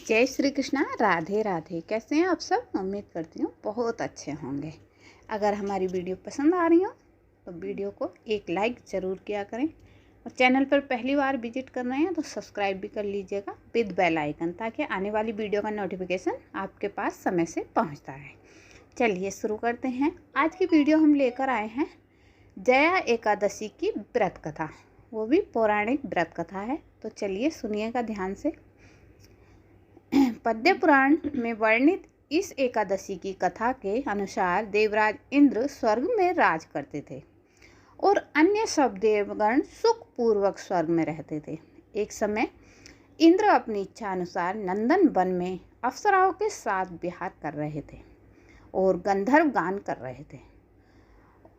जय श्री कृष्णा। राधे राधे। कैसे हैं आप सब? उम्मीद करती हूँ बहुत अच्छे होंगे। अगर हमारी वीडियो पसंद आ रही हो तो वीडियो को एक लाइक ज़रूर किया करें और चैनल पर पहली बार विजिट कर रहे हैं तो सब्सक्राइब भी कर लीजिएगा विद बेल आइकन, ताकि आने वाली वीडियो का नोटिफिकेशन आपके पास समय से पहुँचता रहे। चलिए शुरू करते हैं। आज की वीडियो हम लेकर आए हैं जया एकादशी की व्रत कथा, वो भी पौराणिक व्रत कथा है। तो चलिए सुनिएगा ध्यान से। पद्म पुराण में वर्णित इस एकादशी की कथा के अनुसार देवराज इंद्र स्वर्ग में राज करते थे और अन्य सब देवगण सुखपूर्वक स्वर्ग में रहते थे। एक समय इंद्र अपनी इच्छा अनुसार नंदन वन में अप्सराओं के साथ विहार कर रहे थे और गंधर्व गान कर रहे थे।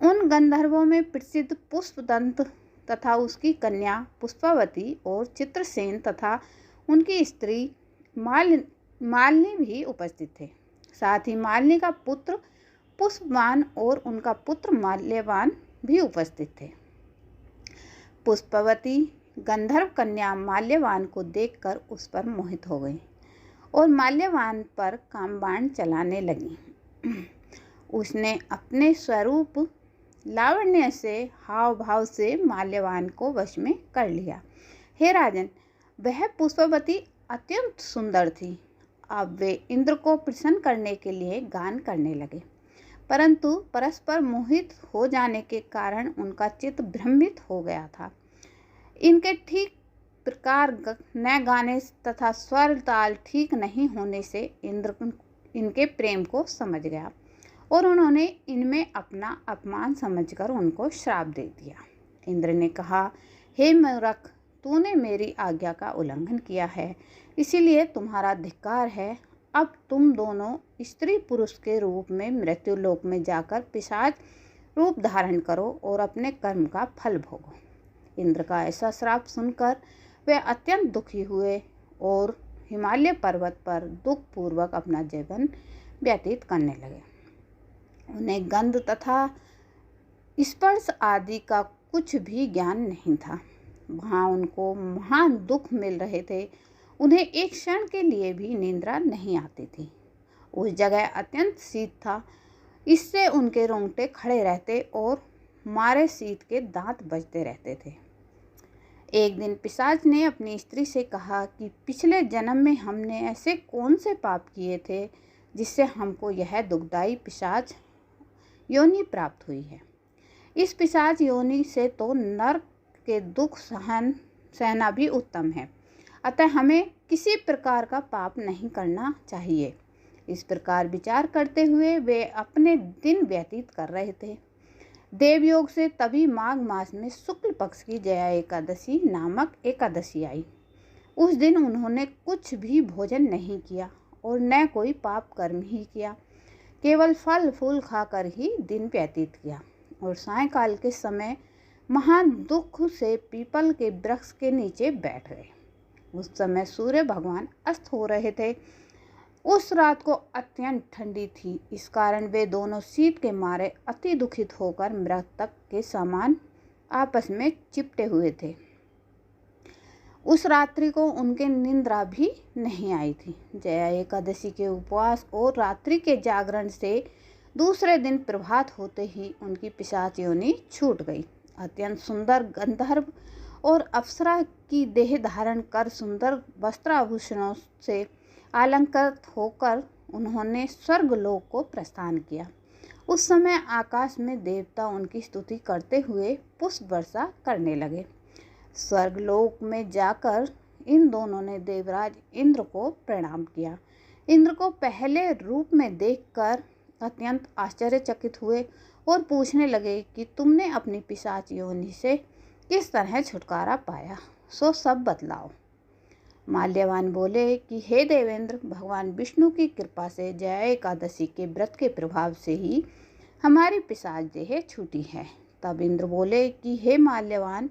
उन गंधर्वों में प्रसिद्ध पुष्पदंत तथा उसकी कन्या पुष्पावती और चित्रसेन तथा उनकी स्त्री मालिनी भी उपस्थित थे। साथ ही मालिनी का पुत्र पुष्पवान और उनका पुत्र माल्यवान भी उपस्थित थे। पुष्पवती गंधर्व कन्या माल्यवान को देखकर उस पर मोहित हो गई और माल्यवान पर कामबाण चलाने लगी। उसने अपने स्वरूप लावण्य से हाव भाव से माल्यवान को वश में कर लिया। हे राजन, वह पुष्पवती अत्यंत सुंदर थी। अब वे इंद्र को प्रसन्न करने के लिए गान करने लगे, परंतु परस्पर मोहित हो जाने के कारण उनका चित्त भ्रमित हो गया था। इनके ठीक प्रकार न गाने तथा स्वर ताल ठीक नहीं होने से इंद्र इनके प्रेम को समझ गया और उन्होंने इनमें अपना अपमान समझकर उनको श्राप दे दिया। इंद्र ने कहा, हे मूर्ख, तूने मेरी आज्ञा का उल्लंघन किया है, इसीलिए तुम्हारा धिक्कार है। अब तुम दोनों स्त्री पुरुष के रूप में मृत्युलोक में जाकर पिशाच रूप धारण करो और अपने कर्म का फल भोगो। इंद्र का ऐसा श्राप सुनकर वे अत्यंत दुखी हुए और हिमालय पर्वत पर दुखपूर्वक अपना जीवन व्यतीत करने लगे। उन्हें गंध तथा स्पर्श आदि का कुछ भी ज्ञान नहीं था। वहाँ उनको महान दुख मिल रहे थे। उन्हें एक क्षण के लिए भी निद्रा नहीं आती थी। उस जगह अत्यंत शीत था, इससे उनके रोंगटे खड़े रहते और मारे शीत के दांत बजते रहते थे। एक दिन पिशाच ने अपनी स्त्री से कहा कि पिछले जन्म में हमने ऐसे कौन से पाप किए थे जिससे हमको यह दुखदायी पिशाच योनि प्राप्त हुई है। इस पिशाच योनि से तो नरक के दुख सहना भी उत्तम है, अतः हमें किसी प्रकार का पाप नहीं करना चाहिए। इस प्रकार विचार करते हुए वे अपने दिन व्यतीत कर रहे थे। देवयोग से तभी माघ मास में शुक्ल पक्ष की जया एकादशी नामक एकादशी आई। उस दिन उन्होंने कुछ भी भोजन नहीं किया और न कोई पाप कर्म ही किया, केवल फल फूल खाकर ही दिन व्यतीत किया और सायंकाल के समय महान दुख से पीपल के वृक्ष के नीचे बैठ गए। उस समय सूर्य भगवान अस्त हो रहे थे। उस रात को अत्यंत ठंडी थी, इस कारण वे दोनों शीत के मारे अति दुखित होकर मृतक के समान आपस में चिपटे हुए थे। उस रात्रि को उनके निद्रा भी नहीं आई थी। जया एकादशी के उपवास और रात्रि के जागरण से दूसरे दिन प्रभात होते ही उनकी पिशाच योनि छूट गई। अत्यंत सुंदर गंधर्व और अप्सरा की देह धारण कर सुंदर वस्त्राभूषणों से अलंकृत होकर उन्होंने स्वर्गलोक को प्रस्थान किया। उस समय आकाश में देवता उनकी स्तुति करते हुए पुष्प वर्षा करने लगे। स्वर्गलोक में जाकर इन दोनों ने देवराज इंद्र को प्रणाम किया। इंद्र को पहले रूप में देखकर अत्यंत आश्चर्यचकित हुए और पूछने लगे कि तुमने अपनी पिशाच योनि से किस तरह छुटकारा पाया, सो सब बतलाओ। माल्यवान बोले कि हे देवेंद्र, भगवान विष्णु की कृपा से जया एकादशी के व्रत के प्रभाव से ही हमारी पिशाच देह छूटी है। तब इंद्र बोले कि हे माल्यवान,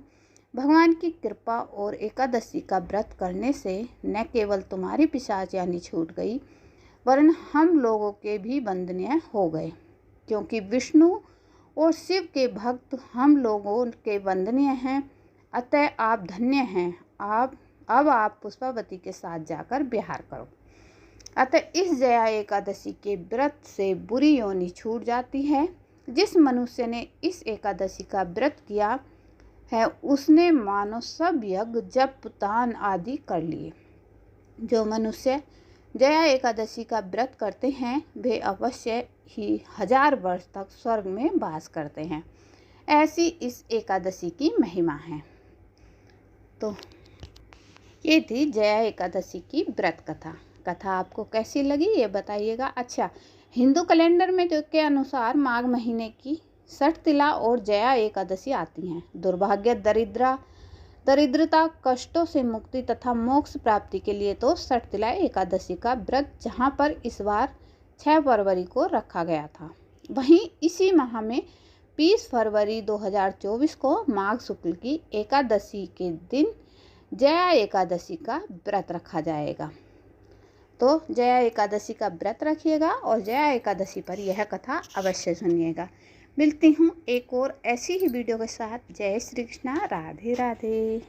भगवान की कृपा और एकादशी का व्रत करने से न केवल तुम्हारी पिशाच यानी छूट गई, वरन हम लोगों के भी वंदनीय हो गए, क्योंकि विष्णु और शिव के भक्त हम लोगों के वंदनीय हैं। अतः आप धन्य हैं। अब आप पुष्पावती के साथ जाकर विहार करो। अतः इस जया एकादशी के व्रत से बुरी योनि छूट जाती है। जिस मनुष्य ने इस एकादशी का व्रत किया है उसने मानो सब यज्ञ जप दान आदि कर लिए। जो मनुष्य जया एकादशी का व्रत करते हैं वे अवश्य ही 1000 वर्ष तक स्वर्ग में वास करते हैं। ऐसी इस एकादशी की महिमा है। तो ये थी जया एकादशी की व्रत कथा आपको कैसी लगी ये बताइएगा। अच्छा, हिंदू कैलेंडर में के अनुसार माघ महीने की 60 तिला और जया एकादशी आती हैं। दुर्भाग्य, दरिद्रता, कष्टों से मुक्ति तथा मोक्ष प्राप्ति के लिए तो 60 तिला एकादशी का व्रत, जहां पर इस बार 6 फरवरी को रखा गया था, वहीं इसी माह में 20 फरवरी 2024 को माघ शुक्ल की एकादशी के दिन जया एकादशी का व्रत रखा जाएगा। तो जया एकादशी का व्रत रखिएगा और जया एकादशी पर यह कथा अवश्य सुनिएगा। मिलती हूँ एक और ऐसी ही वीडियो के साथ। जय श्री कृष्णा, राधे राधे।